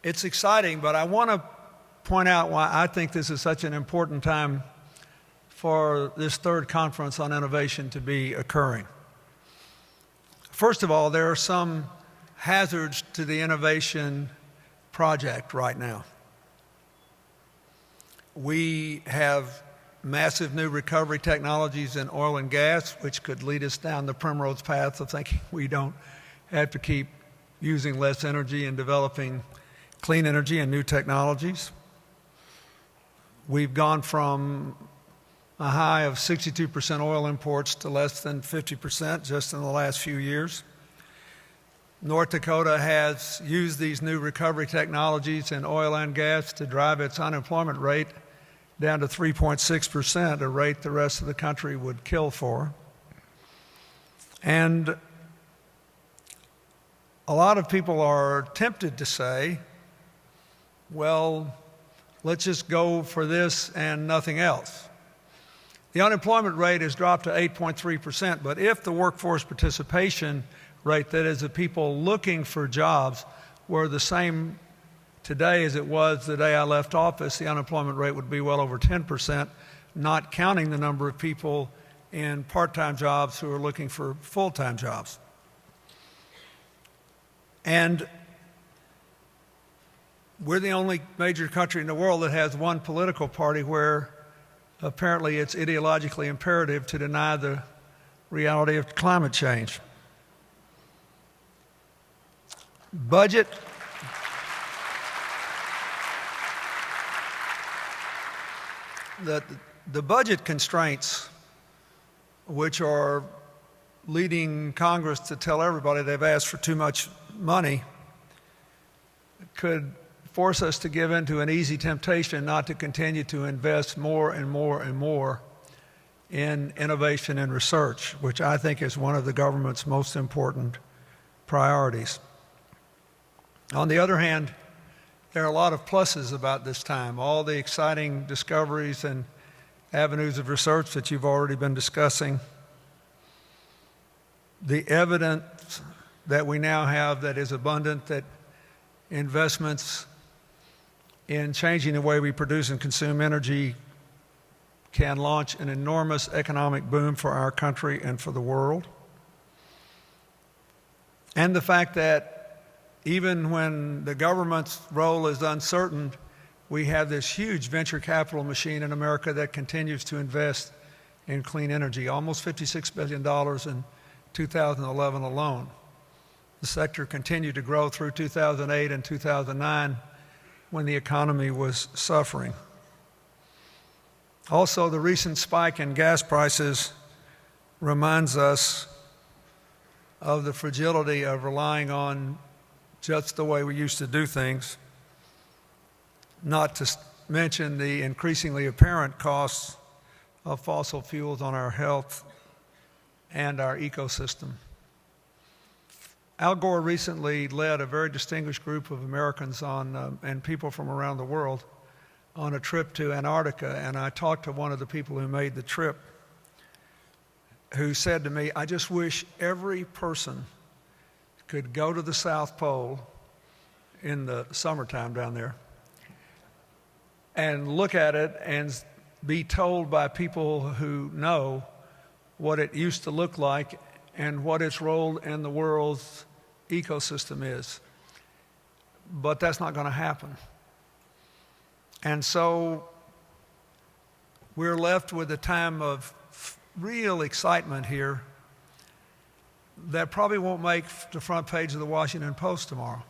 It's exciting, but I want to point out why I think this is such an important time for this third conference on innovation to be occurring. First of all, there are some hazards to the innovation project right now. We have massive new recovery technologies in oil and gas, which could lead us down the primrose path of thinking we don't have to keep using less energy and developing clean energy and new technologies. We've gone from a high of 62% oil imports to less than 50% just in the last few years. North Dakota has used these new recovery technologies in oil and gas to drive its unemployment rate down to 3.6%, a rate the rest of the country would kill for. And a lot of people are tempted to say, well, let's just go for this and nothing else. The unemployment rate has dropped to 8.3%, but if the workforce participation rate, that is, the people looking for jobs, were the same today as it was the day I left office, the unemployment rate would be well over 10%, not counting the number of people in part-time jobs who are looking for full-time jobs. And we're the only major country in the world that has one political party where apparently it's ideologically imperative to deny the reality of climate change. Budget. The budget constraints, which are leading Congress to tell everybody they've asked for too much money, could force us to give in to an easy temptation not to continue to invest more and more and more in innovation and research, which I think is one of the government's most important priorities. On the other hand, there are a lot of pluses about this time, all the exciting discoveries and avenues of research that you've already been discussing, the evidence that we now have that is abundant that investments in changing the way we produce and consume energy can launch an enormous economic boom for our country and for the world. And the fact that even when the government's role is uncertain, we have this huge venture capital machine in America that continues to invest in clean energy, almost $56 billion in 2011 alone. The sector continued to grow through 2008 and 2009 when the economy was suffering. Also, the recent spike in gas prices reminds us of the fragility of relying on just the way we used to do things, not to mention the increasingly apparent costs of fossil fuels on our health and our ecosystem. Al Gore recently led a very distinguished group of Americans and people from around the world on a trip to Antarctica, and I talked to one of the people who made the trip, who said to me, I just wish every person could go to the South Pole in the summertime down there and look at it and be told by people who know what it used to look like and what its role in the world's ecosystem is. But that's not going to happen. And so we're left with a time of real excitement here that probably won't make the front page of the Washington Post tomorrow,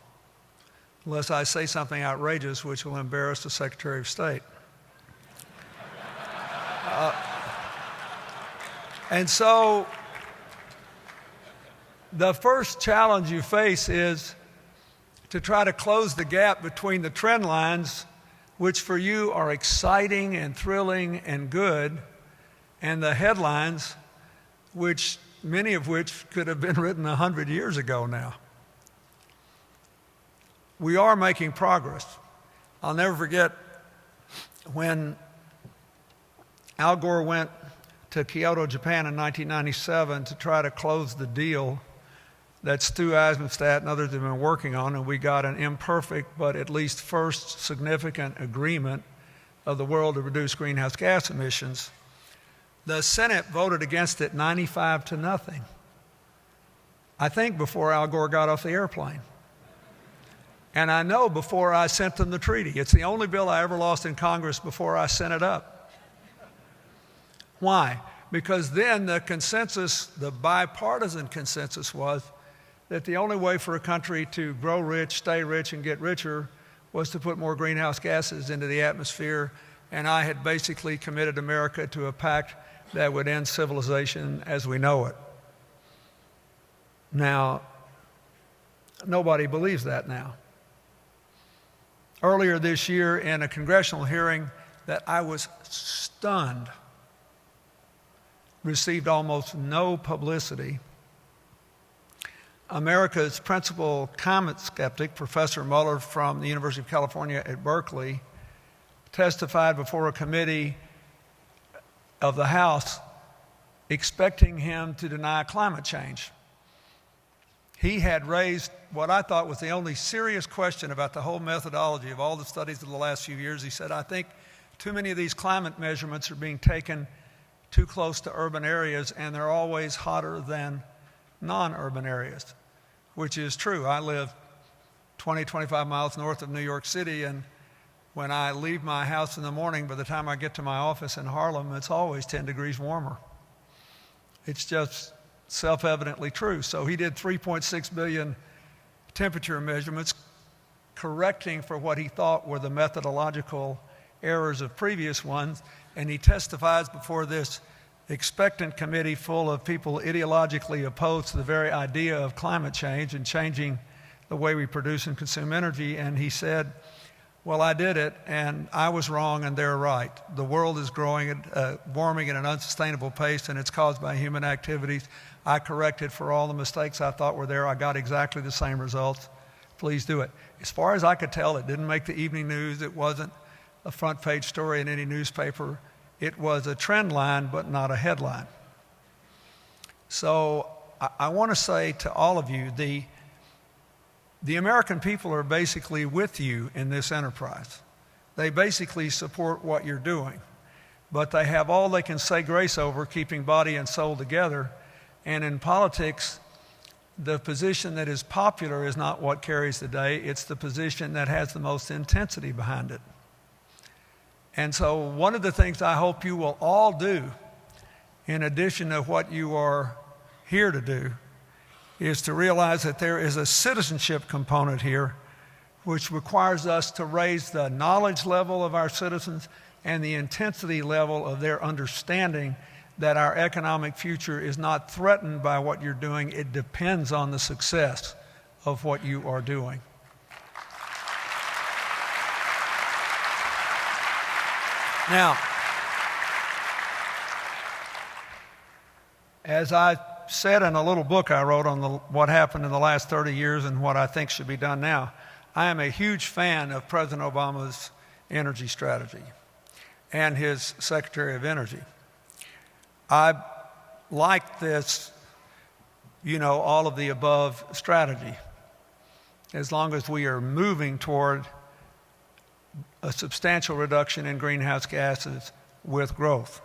unless I say something outrageous which will embarrass the Secretary of State. And so the first challenge you face is to try to close the gap between the trend lines, which for you are exciting and thrilling and good, and the headlines, which many of which could have been written 100 years ago now. We are making progress. I'll never forget when Al Gore went to Kyoto, Japan in 1997 to try to close the deal that Stu Eisenstadt and others have been working on, and we got an imperfect but at least first significant agreement of the world to reduce greenhouse gas emissions. The Senate voted against it 95-0. I think before Al Gore got off the airplane. And I know before I sent them the treaty. It's the only bill I ever lost in Congress before I sent it up. Why? Because then the consensus, the bipartisan consensus was that the only way for a country to grow rich, stay rich, and get richer was to put more greenhouse gases into the atmosphere. And I had basically committed America to a pact that would end civilization as we know it. Now, nobody believes that now. Earlier this year in a congressional hearing that I was stunned, received almost no publicity, America's principal climate skeptic, Professor Mueller from the University of California at Berkeley, testified before a committee of the House expecting him to deny climate change. He had raised what I thought was the only serious question about the whole methodology of all the studies of the last few years. He said, I think too many of these climate measurements are being taken too close to urban areas, and they're always hotter than non-urban areas, which is true. I live 20, 25 miles north of New York City, and when I leave my house in the morning, by the time I get to my office in Harlem, it's always 10 degrees warmer. It's just self-evidently true. So he did 3.6 billion temperature measurements, correcting for what he thought were the methodological errors of previous ones, and he testifies before this expectant committee full of people ideologically opposed to the very idea of climate change and changing the way we produce and consume energy, and he said, well, I did it, and I was wrong, and they're right. The world is warming at an unsustainable pace, and it's caused by human activities. I corrected for all the mistakes I thought were there. I got exactly the same results. Please do it. As far as I could tell, it didn't make the evening news. It wasn't a front page story in any newspaper. It was a trend line, but not a headline. So I want to say to all of you, the American people are basically with you in this enterprise. They basically support what you're doing, but they have all they can say grace over, keeping body and soul together. And in politics, the position that is popular is not what carries the day. It's the position that has the most intensity behind it. And so one of the things I hope you will all do, in addition to what you are here to do, is to realize that there is a citizenship component here which requires us to raise the knowledge level of our citizens and the intensity level of their understanding that our economic future is not threatened by what you're doing. It depends on the success of what you are doing. Now, as I said in a little book I wrote on what happened in the last 30 years and what I think should be done now, I am a huge fan of President Obama's energy strategy and his Secretary of Energy. I like this, all of the above strategy, as long as we are moving toward a substantial reduction in greenhouse gases with growth.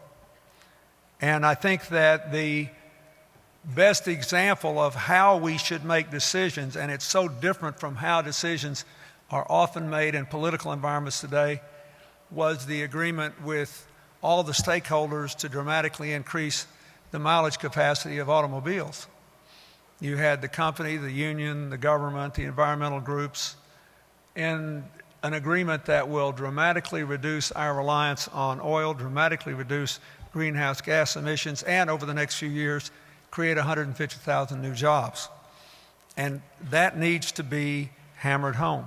And I think that the best example of how we should make decisions, and it's so different from how decisions are often made in political environments today, was the agreement with all the stakeholders to dramatically increase the mileage capacity of automobiles. You had the company, the union, the government, the environmental groups, and an agreement that will dramatically reduce our reliance on oil, dramatically reduce greenhouse gas emissions, and over the next few years, create 150,000 new jobs. And that needs to be hammered home.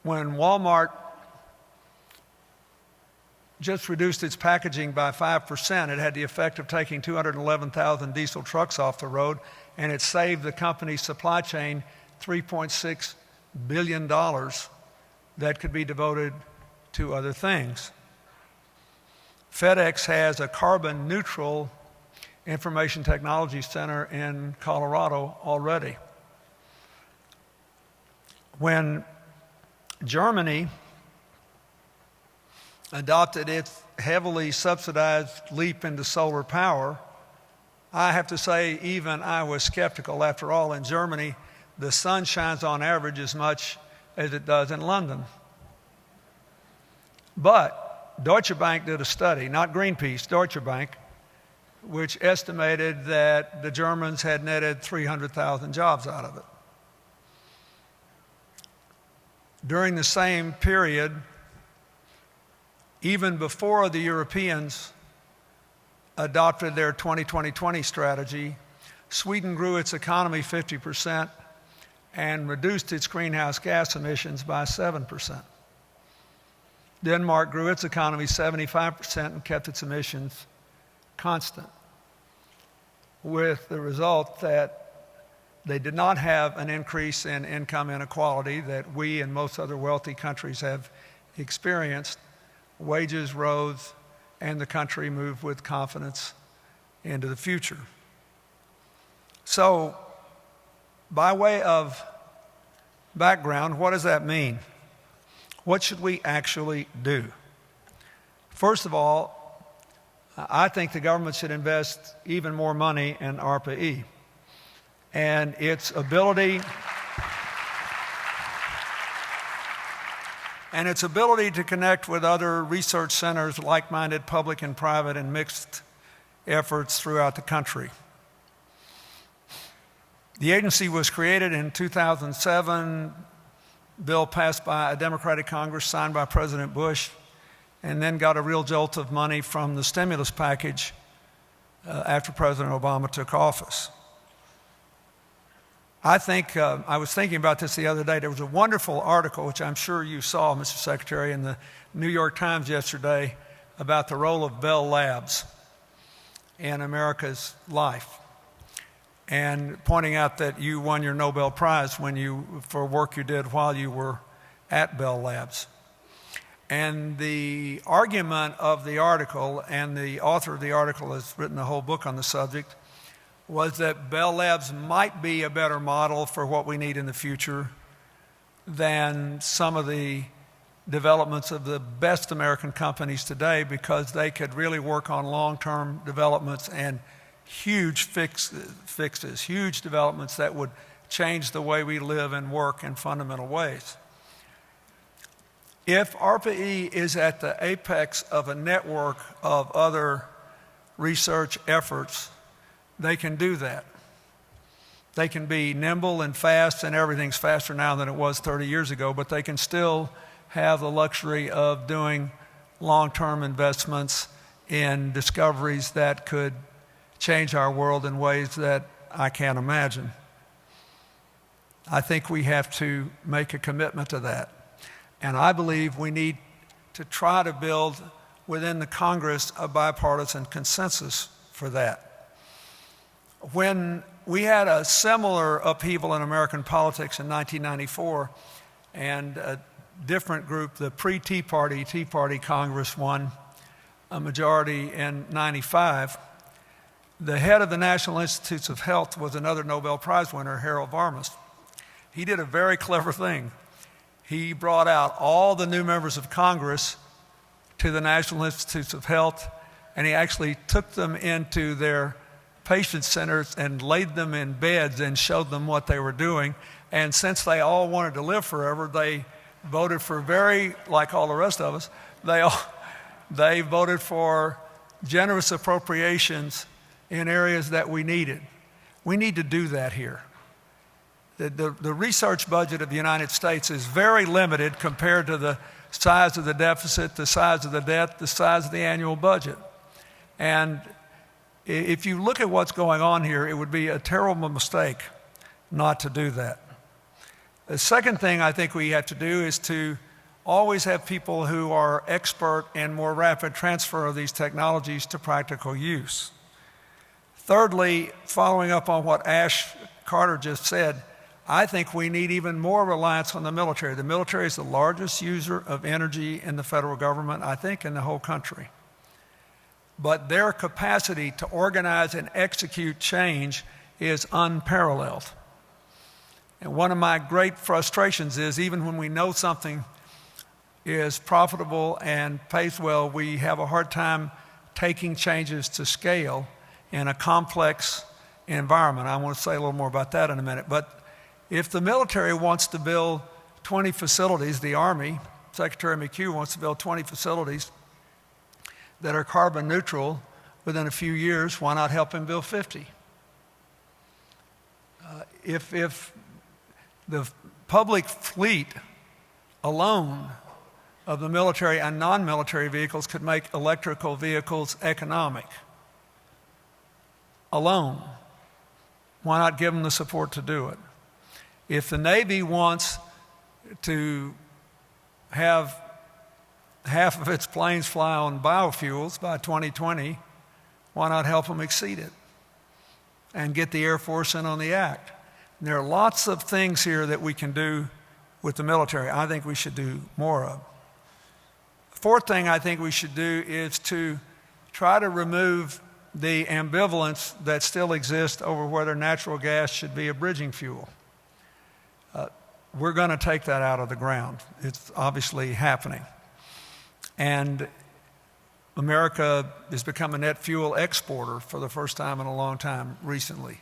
When Walmart just reduced its packaging by 5%, it had the effect of taking 211,000 diesel trucks off the road, and it saved the company's supply chain $3.6 billion that could be devoted to other things. FedEx has a carbon neutral Information Technology Center in Colorado already. When Germany adopted its heavily subsidized leap into solar power, I have to say even I was skeptical. After all, in Germany, the sun shines on average as much as it does in London. But Deutsche Bank did a study, not Greenpeace, Deutsche Bank, which estimated that the Germans had netted 300,000 jobs out of it. During the same period, even before the Europeans adopted their 2020 strategy, Sweden grew its economy 50% and reduced its greenhouse gas emissions by 7%. Denmark grew its economy 75% and kept its emissions constant, with the result that they did not have an increase in income inequality that we and most other wealthy countries have experienced. Wages rose, and the country moved with confidence into the future. So, by way of background, what does that mean? What should we actually do? First of all, I think the government should invest even more money in ARPA-E and its ability to connect with other research centers, like-minded public and private and mixed efforts throughout the country. The agency was created in 2007, bill passed by a Democratic Congress, signed by President Bush, and then got a real jolt of money from the stimulus package after President Obama took office. I think, I was thinking about this the other day. There was a wonderful article, which I'm sure you saw, Mr. Secretary, in the New York Times yesterday about the role of Bell Labs in America's life, and pointing out that you won your Nobel Prize for work you did while you were at Bell Labs. And the argument of the article, and the author of the article has written a whole book on the subject, was that Bell Labs might be a better model for what we need in the future than some of the developments of the best American companies today, because they could really work on long-term developments and huge fixes, huge developments that would change the way we live and work in fundamental ways. If ARPA-E is at the apex of a network of other research efforts, they can do that. They can be nimble and fast, and everything's faster now than it was 30 years ago, but they can still have the luxury of doing long-term investments in discoveries that could change our world in ways that I can't imagine. I think we have to make a commitment to that. And I believe we need to try to build within the Congress a bipartisan consensus for that. When we had a similar upheaval in American politics in 1994, and a different group, the pre-Tea Party, Tea Party Congress won a majority in 95, the head of the National Institutes of Health was another Nobel Prize winner, Harold Varmus. He did a very clever thing. He brought out all the new members of Congress to the National Institutes of Health, and he actually took them into their patient centers and laid them in beds and showed them what they were doing. And since they all wanted to live forever, they voted for like all the rest of us, they voted for generous appropriations in areas that we needed. We need to do that here. The research budget of the United States is very limited compared to the size of the deficit, the size of the debt, the size of the annual budget. And if you look at what's going on here, it would be a terrible mistake not to do that. The second thing I think we have to do is to always have people who are expert in more rapid transfer of these technologies to practical use. Thirdly, following up on what Ash Carter just said, I think we need even more reliance on the military. The military is the largest user of energy in the federal government, I think, in the whole country. but their capacity to organize and execute change is unparalleled. And one of my great frustrations is even when we know something is profitable and pays well, we have a hard time taking changes to scale in a complex environment. I want to say a little more about that in a minute. But if the military wants to build 20 facilities, the Army, Secretary McHugh wants to build 20 facilities that are carbon neutral within a few years, why not help him build 50? If the public fleet alone of the military and non-military vehicles could make electrical vehicles economic alone, why not give them the support to do it? If the Navy wants to have half of its planes fly on biofuels by 2020, why not help them exceed it and get the Air Force in on the act? And there are lots of things here that we can do with the military. I think we should do more of. The fourth thing I think we should do is to try to remove the ambivalence that still exists over whether natural gas should be a bridging fuel. We're going to take that out of the ground. It's obviously happening. And America has become a net fuel exporter for the first time in a long time recently.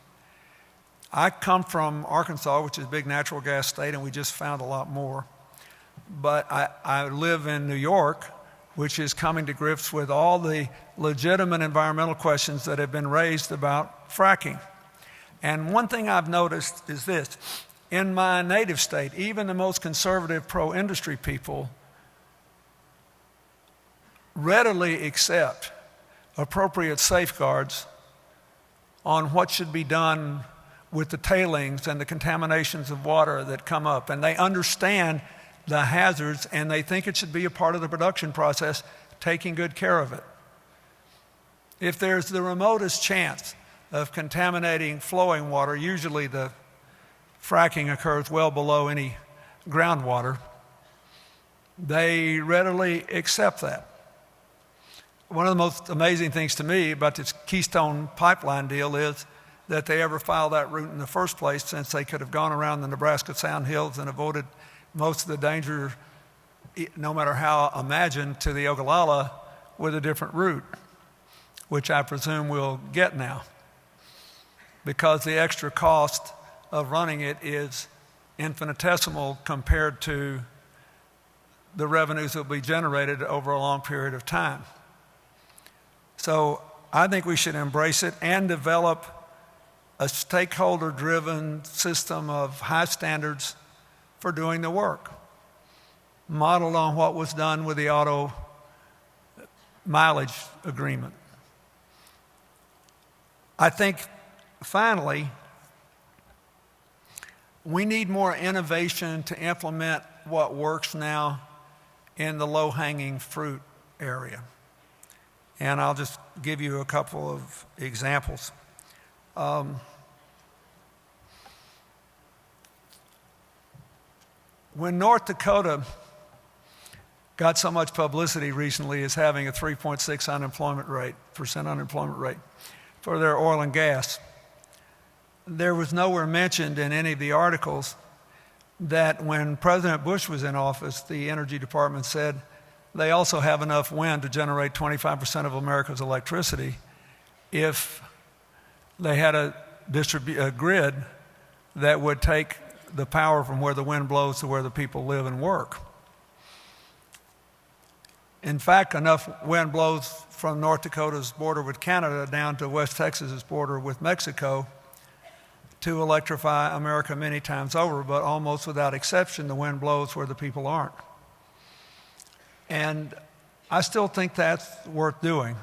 I come from Arkansas, which is a big natural gas state, and we just found a lot more. But I live in New York, which is coming to grips with all the legitimate environmental questions that have been raised about fracking. And one thing I've noticed is this. In my native state, even the most conservative pro-industry people readily accept appropriate safeguards on what should be done with the tailings and the contaminations of water that come up. And they understand the hazards, and they think it should be a part of the production process, taking good care of it. If there's the remotest chance of contaminating flowing water, usually the fracking occurs well below any groundwater, they readily accept that. One of the most amazing things to me about this Keystone pipeline deal is that they ever filed that route in the first place, since they could have gone around the Nebraska Sound Hills and avoided most of the danger, no matter how imagined, to the Ogallala with a different route, which I presume we'll get now, because the extra cost of running it is infinitesimal compared to the revenues that will be generated over a long period of time. So I think we should embrace it and develop a stakeholder-driven system of high standards for doing the work, modeled on what was done with the auto mileage agreement. I think, finally, we need more innovation to implement what works now in the low-hanging fruit area. And I'll just give you a couple of examples. When North Dakota got so much publicity recently as having a 3.6% unemployment rate for their oil and gas, there was nowhere mentioned in any of the articles that when President Bush was in office, the Energy Department said they also have enough wind to generate 25% of America's electricity if they had a grid that would take the power from where the wind blows to where the people live and work. In fact, enough wind blows from North Dakota's border with Canada down to West Texas's border with Mexico to electrify America many times over, but almost without exception, the wind blows where the people aren't. And I still think that's worth doing.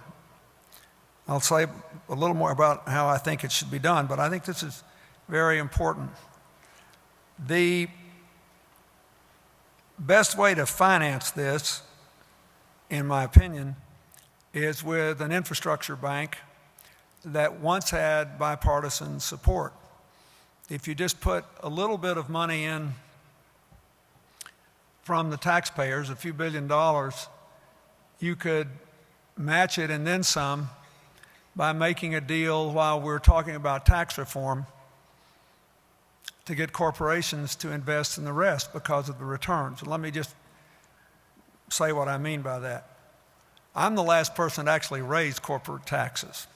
I'll say a little more about how I think it should be done, but I think this is very important. The best way to finance this, in my opinion, is with an infrastructure bank that once had bipartisan support. If you just put a little bit of money in from the taxpayers, a few $1 billion, you could match it and then some by making a deal while we're talking about tax reform to get corporations to invest in the rest because of the returns. And let me just say what I mean by that. I'm the last person to actually raise corporate taxes.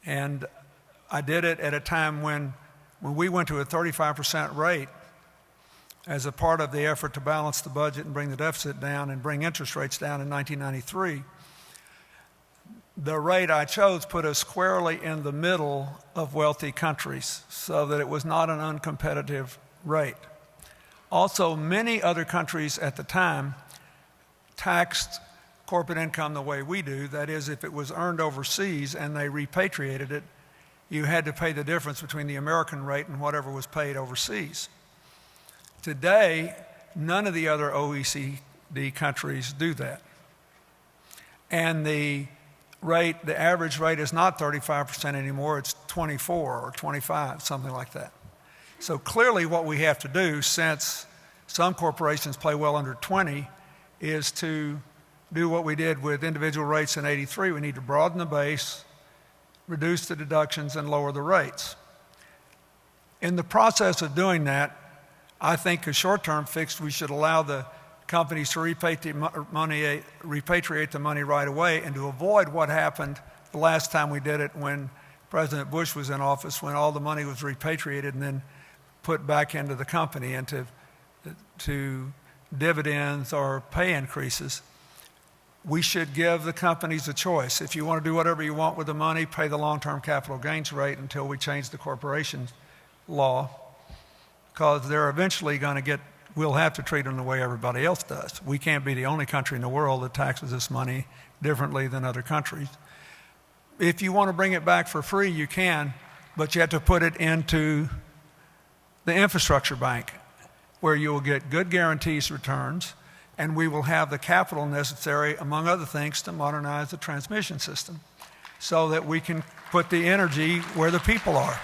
And I did it at a time when we went to a 35% rate as a part of the effort to balance the budget and bring the deficit down and bring interest rates down in 1993. The rate I chose put us squarely in the middle of wealthy countries so that it was not an uncompetitive rate. Also, many other countries at the time taxed corporate income the way we do. That is, if it was earned overseas and they repatriated it, you had to pay the difference between the American rate and whatever was paid overseas. Today, none of the other OECD countries do that. And the average rate is not 35% anymore, it's 24 or 25, something like that. So clearly what we have to do, since some corporations pay well under 20, is to do what we did with individual rates in '83. We need to broaden the base, reduce the deductions, and lower the rates. In the process of doing that, I think a short-term fix, we should allow the companies to repatriate the money right away, and to avoid what happened the last time we did it when President Bush was in office, when all the money was repatriated and then put back into the company into dividends or pay increases. We should give the companies a choice. If you want to do whatever you want with the money, pay the long-term capital gains rate until we change the corporation law, because they're eventually going to we'll have to treat them the way everybody else does. We can't be the only country in the world that taxes this money differently than other countries. If you want to bring it back for free, you can, but you have to put it into the infrastructure bank, where you will get good guarantees returns, and we will have the capital necessary, among other things, to modernize the transmission system so that we can put the energy where the people are.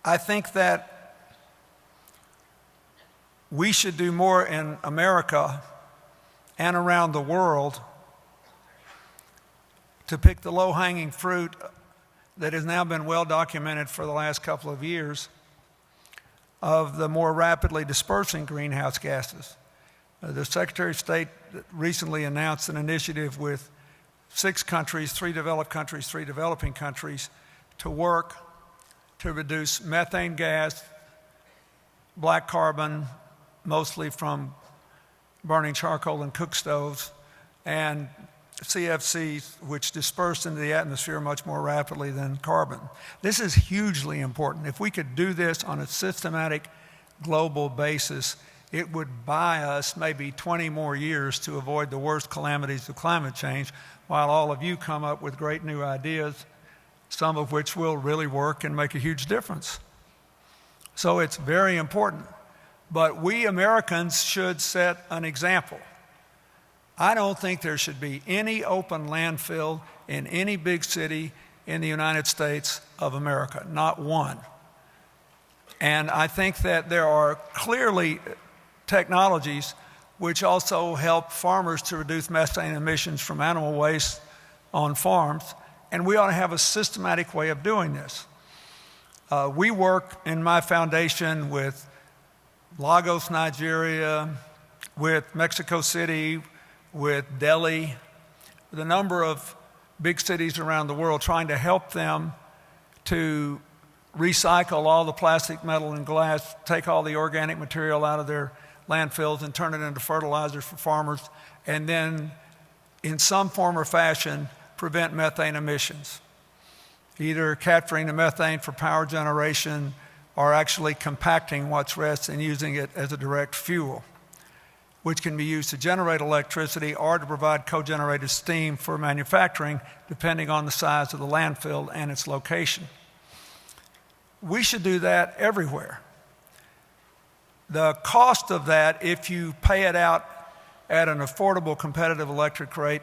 I think that we should do more in America and around the world to pick the low-hanging fruit that has now been well documented for the last couple of years of the more rapidly dispersing greenhouse gases. The Secretary of State recently announced an initiative with 6 countries, 3 developed countries, 3 developing countries, to work to reduce methane gas, black carbon, mostly from burning charcoal and cook stoves, and CFCs, which disperse into the atmosphere much more rapidly than carbon. This is hugely important. If we could do this on a systematic global basis, it would buy us maybe 20 more years to avoid the worst calamities of climate change, while all of you come up with great new ideas, some of which will really work and make a huge difference. So it's very important. But we Americans should set an example. I don't think there should be any open landfill in any big city in the United States of America, not one. And I think that there are clearly technologies which also help farmers to reduce methane emissions from animal waste on farms, and we ought to have a systematic way of doing this. We work in my foundation with Lagos, Nigeria, with Mexico City, with Delhi, with a number of big cities around the world, trying to help them to recycle all the plastic, metal, and glass, take all the organic material out of their landfills and turn it into fertilizers for farmers, and then in some form or fashion prevent methane emissions, either capturing the methane for power generation or actually compacting what's rest and using it as a direct fuel, which can be used to generate electricity or to provide co-generated steam for manufacturing, depending on the size of the landfill and its location. We should do that everywhere. The cost of that, if you pay it out at an affordable, competitive electric rate,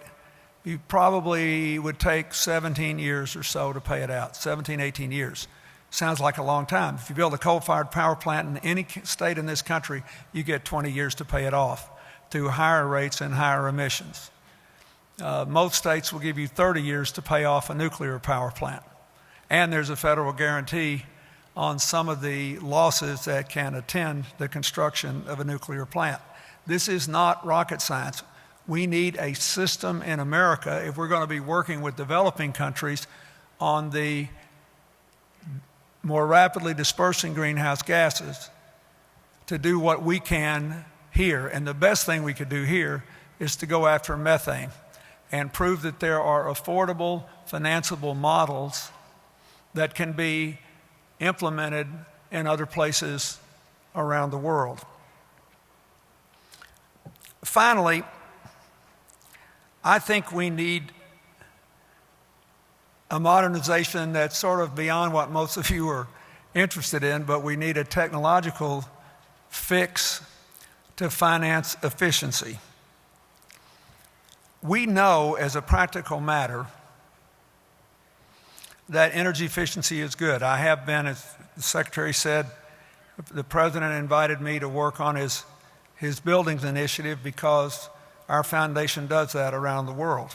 you probably would take 17 years or so to pay it out, 17, 18 years. Sounds like a long time. If you build a coal-fired power plant in any state in this country, you get 20 years to pay it off through higher rates and higher emissions. Most states will give you 30 years to pay off a nuclear power plant. And there's a federal guarantee on some of the losses that can attend the construction of a nuclear plant. This is not rocket science. We need a system in America if we're going to be working with developing countries on the more rapidly dispersing greenhouse gases to do what we can here. And the best thing we could do here is to go after methane and prove that there are affordable, financeable models that can be implemented in other places around the world. Finally, I think we need a modernization that's sort of beyond what most of you are interested in, but we need a technological fix to finance efficiency. We know as a practical matter that energy efficiency is good. I have been, as the Secretary said, the President invited me to work on his buildings initiative because our foundation does that around the world.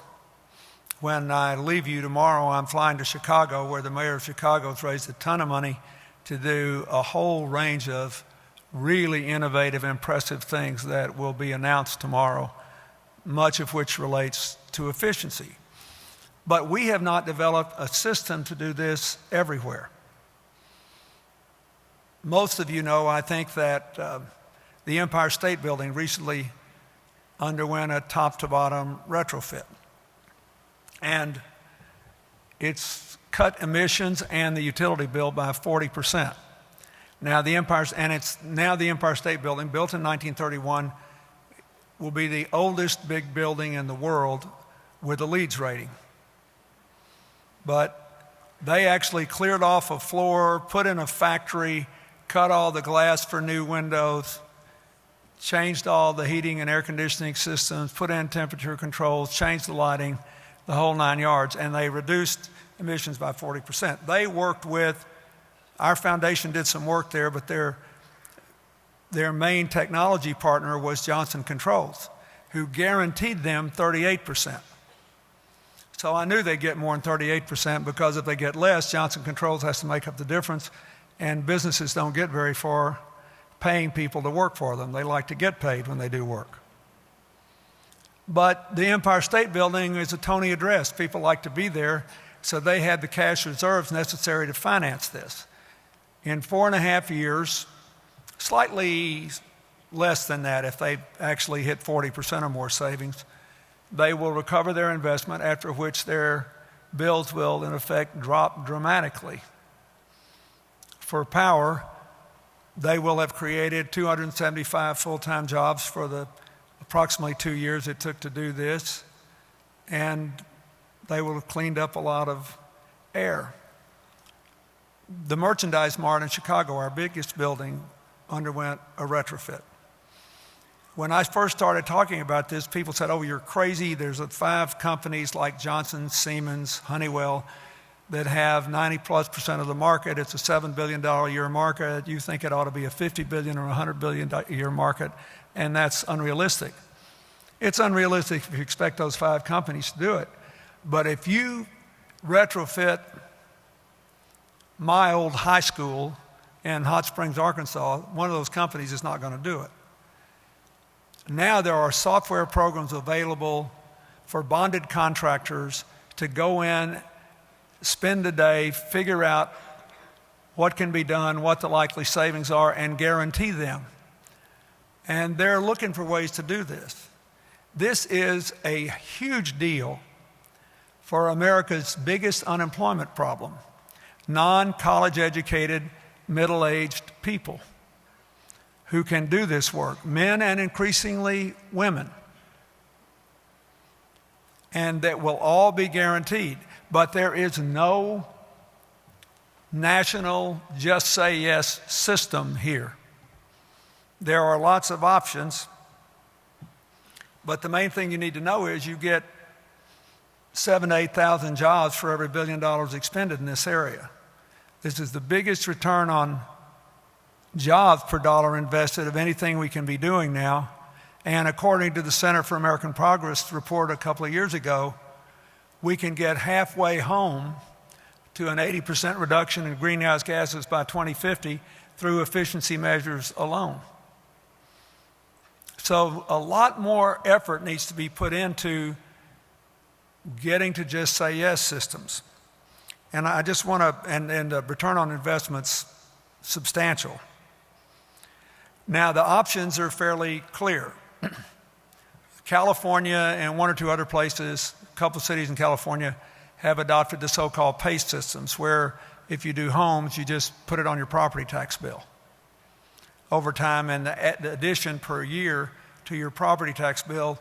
When I leave you tomorrow, I'm flying to Chicago, where the mayor of Chicago has raised a ton of money to do a whole range of really innovative, impressive things that will be announced tomorrow, much of which relates to efficiency. But we have not developed a system to do this everywhere. Most of you know, I think, that the Empire State Building recently underwent a top-to-bottom retrofit. And it's cut emissions and the utility bill by 40%. Now the Empire State Building, built in 1931, will be the oldest big building in the world with a LEED rating. But they actually cleared off a floor, put in a factory, cut all the glass for new windows, changed all the heating and air conditioning systems, put in temperature controls, changed the lighting, the whole 9 yards, and they reduced emissions by 40%. They worked with, our foundation did some work there, but their main technology partner was Johnson Controls, who guaranteed them 38%. So I knew they'd get more than 38%, because if they get less, Johnson Controls has to make up the difference, and businesses don't get very far paying people to work for them. They like to get paid when they do work. But the Empire State Building is a Tony address. People like to be there, so they had the cash reserves necessary to finance this. In 4.5 years, slightly less than that if they actually hit 40% or more savings, they will recover their investment, after which their bills will, in effect, drop dramatically. For power, they will have created 275 full-time jobs for the approximately 2 years it took to do this, and they will have cleaned up a lot of air. The merchandise mart in Chicago, our biggest building, underwent a retrofit. When I first started talking about this, people said, "Oh, you're crazy. There's 5 companies like Johnson, Siemens, Honeywell that have 90+% of the market. It's a $7 billion a year market. You think it ought to be a $50 billion or $100 billion a year market, and that's unrealistic." It's unrealistic if you expect those 5 companies to do it. But if you retrofit my old high school in Hot Springs, Arkansas, one of those companies is not going to do it. Now there are software programs available for bonded contractors to go in, spend a day, figure out what can be done, what the likely savings are, and guarantee them. And they're looking for ways to do this. This is a huge deal for America's biggest unemployment problem: non-college educated, middle-aged people who can do this work, men and increasingly women, and that will all be guaranteed. But there is no national just say yes system here. There are lots of options, but the main thing you need to know is you get 7,000 to 8,000 jobs for every $1 billion expended in this area. This is the biggest return on jobs per dollar invested of anything we can be doing now. And according to the Center for American Progress report a couple of years ago, we can get halfway home to an 80% reduction in greenhouse gases by 2050 through efficiency measures alone. So a lot more effort needs to be put into getting to just say yes systems. And I just want to, and the return on investment's substantial. Now the options are fairly clear. California and one or two other places, a couple of cities in California, have adopted the so-called PACE systems, where if you do homes, you just put it on your property tax bill over time, and the addition per year to your property tax bill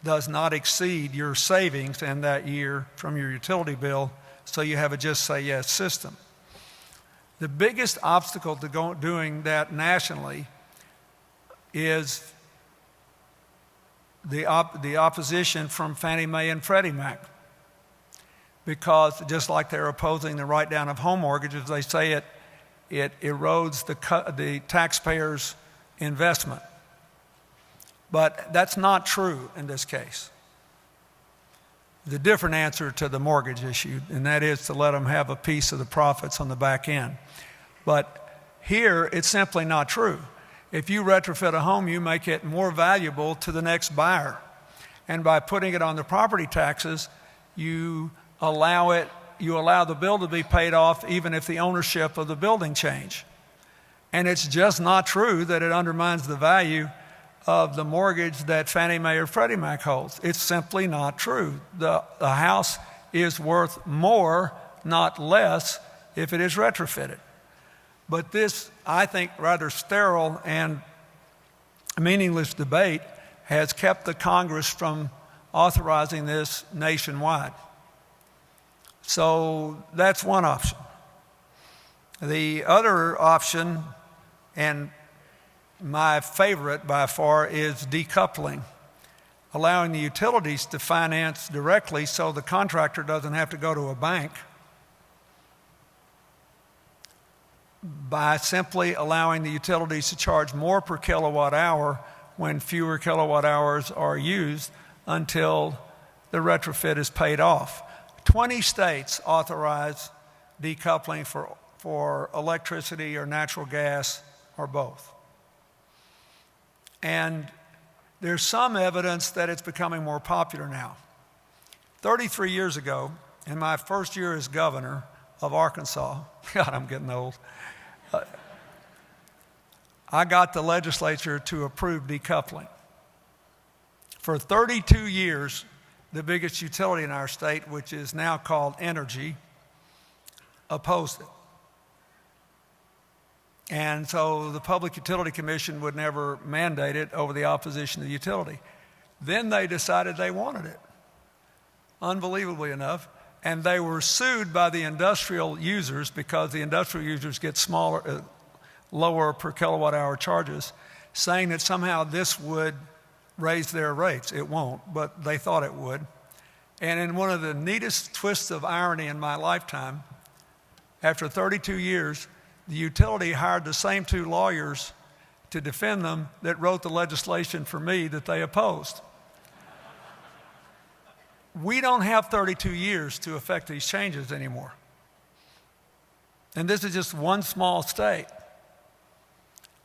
does not exceed your savings in that year from your utility bill, so you have a just say yes system. The biggest obstacle to doing that nationally is the opposition from Fannie Mae and Freddie Mac, because just like they're opposing the write-down of home mortgages, they say it erodes the taxpayer's investment. But that's not true in this case. The different answer to the mortgage issue, and that is to let them have a piece of the profits on the back end. But here, it's simply not true. If you retrofit a home, you make it more valuable to the next buyer. And by putting it on the property taxes, you allow the bill to be paid off even if the ownership of the building change. And it's just not true that it undermines the value of the mortgage that Fannie Mae or Freddie Mac holds. It's simply not true. The house is worth more, not less, if it is retrofitted. But this, I think, rather sterile and meaningless debate has kept the Congress from authorizing this nationwide. So that's one option. The other option, and my favorite by far, is decoupling, allowing the utilities to finance directly so the contractor doesn't have to go to a bank, by simply allowing the utilities to charge more per kilowatt hour when fewer kilowatt hours are used until the retrofit is paid off. 20 states authorize decoupling for electricity or natural gas or both. And there's some evidence that it's becoming more popular now. 33 years ago, in my first year as governor of Arkansas, God, I'm getting old, I got the legislature to approve decoupling. For 32 years, the biggest utility in our state, which is now called Energy, opposed it. And so the Public Utility Commission would never mandate it over the opposition of the utility. Then they decided they wanted it, unbelievably enough, and they were sued by the industrial users because the industrial users get smaller, lower per kilowatt hour charges, saying that somehow this would raise their rates. It won't, but they thought it would. And in one of the neatest twists of irony in my lifetime, after 32 years, the utility hired the same two lawyers to defend them that wrote the legislation for me that they opposed. We don't have 32 years to affect these changes anymore. And this is just one small state.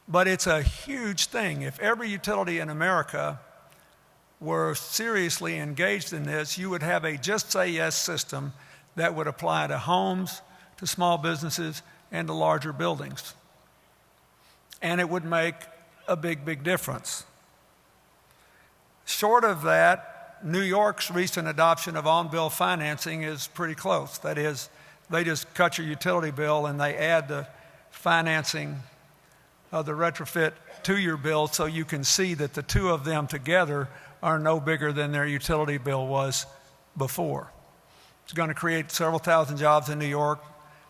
But it's a huge thing. If every utility in America were seriously engaged in this, you would have a just say yes system that would apply to homes, to small businesses, and to larger buildings. And it would make a big, big difference. Short of that, New York's recent adoption of on-bill financing is pretty close. That is, they just cut your utility bill and they add the financing of the retrofit to your bill so you can see that the two of them together are no bigger than their utility bill was before. It's going to create several thousand jobs in New York.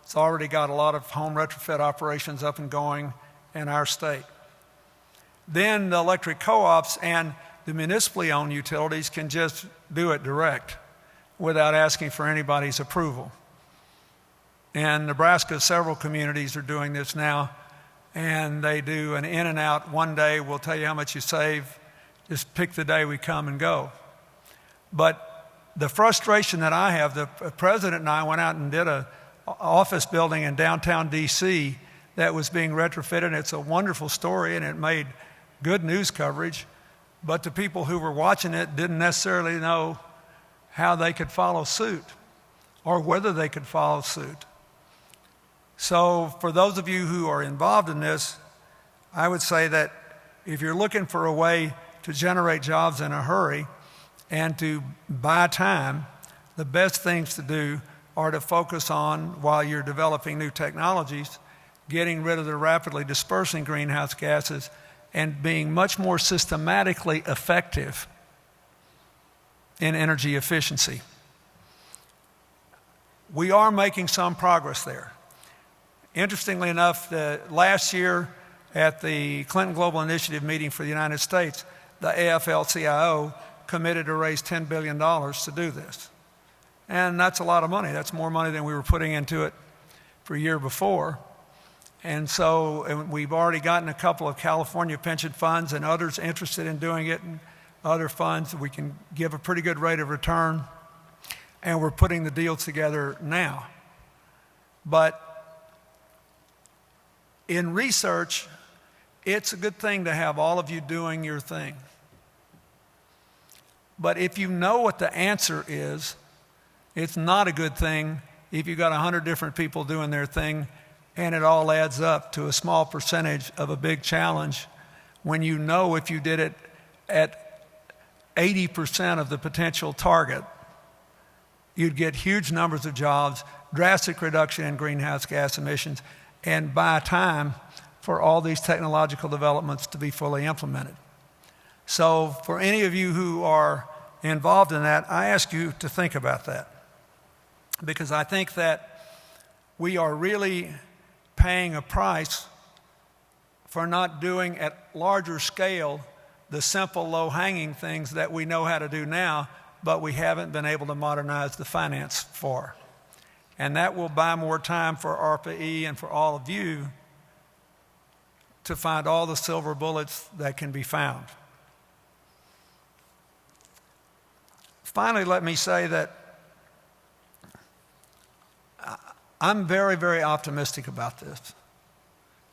It's already got a lot of home retrofit operations up and going in our state. Then the electric co-ops and the municipally owned utilities can just do it direct without asking for anybody's approval. In Nebraska, several communities are doing this now, and they do an in and out. One day we'll tell you how much you save. Just pick the day we come and go. But the frustration that I have, the president and I went out and did an office building in downtown D.C. that was being retrofitted. It's a wonderful story, and it made good news coverage. But the people who were watching it didn't necessarily know how they could follow suit or whether they could follow suit. So for those of you who are involved in this, I would say that if you're looking for a way to generate jobs in a hurry and to buy time, the best things to do are to focus on, while you're developing new technologies, getting rid of the rapidly dispersing greenhouse gases and being much more systematically effective in energy efficiency. We are making some progress there. Interestingly enough, last year at the Clinton Global Initiative meeting for the United States, the AFL-CIO committed to raise $10 billion to do this. And that's a lot of money. That's more money than we were putting into it for a year before. And so we've already gotten a couple of California pension funds and others interested in doing it, and other funds. We can give a pretty good rate of return. And we're putting the deals together now. But in research, it's a good thing to have all of you doing your thing. But if you know what the answer is, it's not a good thing if you've got 100 different people doing their thing and it all adds up to a small percentage of a big challenge, when you know if you did it at 80% of the potential target, you'd get huge numbers of jobs, drastic reduction in greenhouse gas emissions, and buy time for all these technological developments to be fully implemented. So for any of you who are involved in that, I ask you to think about that, because I think that we are really paying a price for not doing at larger scale the simple low-hanging things that we know how to do now, but we haven't been able to modernize the finance for. And that will buy more time for ARPA-E and for all of you to find all the silver bullets that can be found. Finally, let me say that I'm very, very optimistic about this,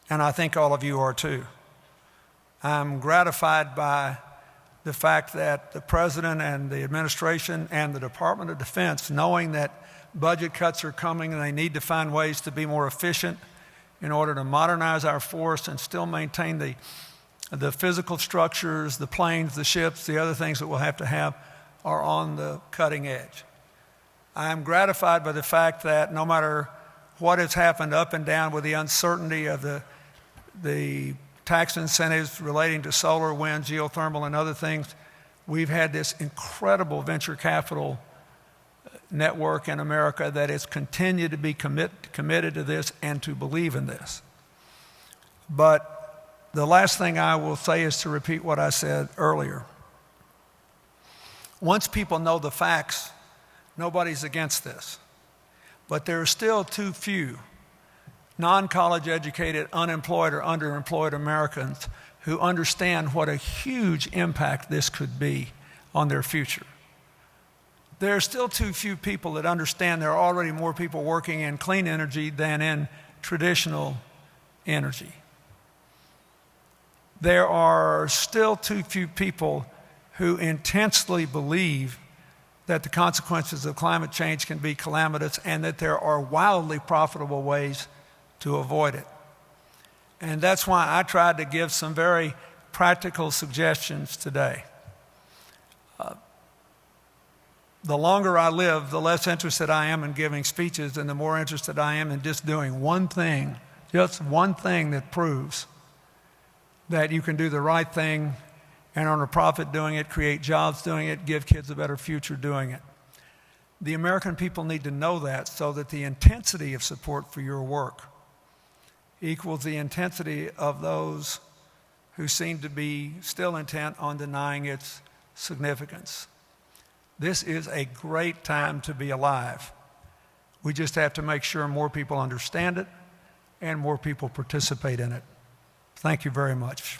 and I think all of you are too. I'm gratified by the fact that the President and the administration and the Department of Defense, knowing that budget cuts are coming and they need to find ways to be more efficient in order to modernize our force and still maintain the physical structures, the planes, the ships, the other things that we'll have to have, are on the cutting edge. I am gratified by the fact that no matter what has happened up and down with the uncertainty of the tax incentives relating to solar, wind, geothermal, and other things, we've had this incredible venture capital network in America that has continued to be committed to this and to believe in this. But the last thing I will say is to repeat what I said earlier. Once people know the facts, nobody's against this. But there are still too few non-college educated, unemployed, or underemployed Americans who understand what a huge impact this could be on their future. There are still too few people that understand there are already more people working in clean energy than in traditional energy. There are still too few people who intensely believe that the consequences of climate change can be calamitous and that there are wildly profitable ways to avoid it. And that's why I tried to give some very practical suggestions today. The longer I live, the less interested I am in giving speeches, and the more interested I am in just doing one thing, just one thing that proves that you can do the right thing and earn a profit doing it, create jobs doing it, give kids a better future doing it. The American people need to know that, so that the intensity of support for your work equals the intensity of those who seem to be still intent on denying its significance. This is a great time to be alive. We just have to make sure more people understand it and more people participate in it. Thank you very much.